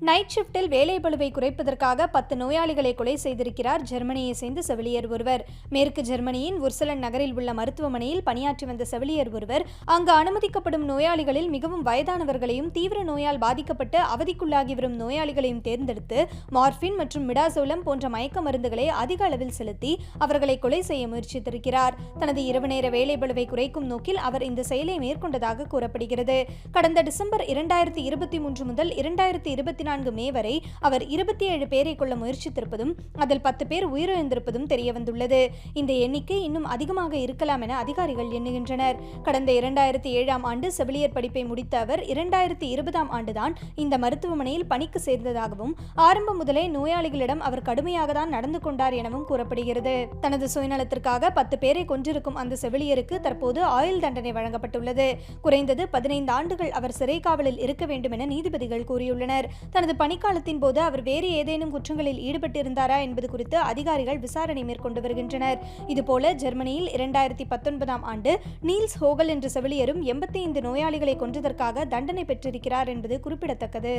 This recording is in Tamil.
நைட் ஷிப்டில் வேலைப்பளுவை குறைப்பதற்காக 10 நோயாளிகளை கொலை செய்திருக்கிறார் ஜெர்மனியை சேர்ந்த செவிலியர் ஒருவர். மேற்கு ஜெர்மனியின் உர்சலன் நகரில் உள்ள மருத்துவமனையில் பணியாற்றி வந்த செவிலியர் ஒருவர் அங்கு அனுமதிக்கப்படும் நோயாளிகளில் மிகவும் வயதானவர்களையும் தீவிர நோயால் பாதிக்கப்பட்டு அவதிக்குள்ளாகி வரும் நோயாளிகளையும் தேர்ந்தெடுத்து மார்பின் மற்றும் மிடாசோலம் போன்ற மயக்க மருந்துகளை அதிக அளவில் செலுத்தி அவர்களை கொலை செய்ய முயற்சித்திருக்கிறார். தனது இரவு நேர வேலைப்பளுவை குறைக்கும் நோக்கில் அவர் இந்த செயலை மேற்கொண்டதாக கூறப்படுகிறது. கடந்த டிசம்பர் 2023 முதல் 2024 மே வரை அவர் 27 பேரை கொள்ள முயற்சித்திருப்பதும் அதில் 10 பேர் உயிரிழந்திருப்பதும் தெரியவந்துள்ளது. இந்த எண்ணிக்கை இன்னும் அதிகமாக இருக்கலாம் என அதிகாரிகள் எண்ணுகின்றனர். கடந்த 2007 ஆண்டு செவிலியர் படிப்பை முடித்த அவர் 2020 ஆண்டுதான் இந்த மருத்துவமனையில் பணிக்கு சேர்ந்ததாகவும் ஆரம்பம் முதலே நோயாளிகளிடம் அவர் கடுமையாக தான் நடந்து கொண்டார் எனவும் கூறப்படுகிறது. தனது சுயநலத்திற்காக 10 பேரை கொன்றிருக்கும் அந்த செவிலியருக்கு தற்போது ஆயுள் தண்டனை வழங்கப்பட்டுள்ளது. குறைந்தது 15 ஆண்டுகள் அவர் சிறை காவலில் இருக்க வேண்டும் என நீதிபதிகள் கூறியுள்ளனர். தனது பணிக்காலத்தின் போது அவர் வேறு ஏதேனும் குற்றங்களில் ஈடுபட்டிருந்தாரா என்பது குறித்து அதிகாரிகள் விசாரணை மேற்கொண்டு வருகின்றனர். இதுபோல ஜெர்மனியில் 2019 ஆண்டு நீல்ஸ் ஹோகல் என்ற செவிலியரும் 85 நோயாளிகளை கொன்றதற்காக தண்டனை பெற்றிருக்கிறார் என்பது குறிப்பிடத்தக்கது.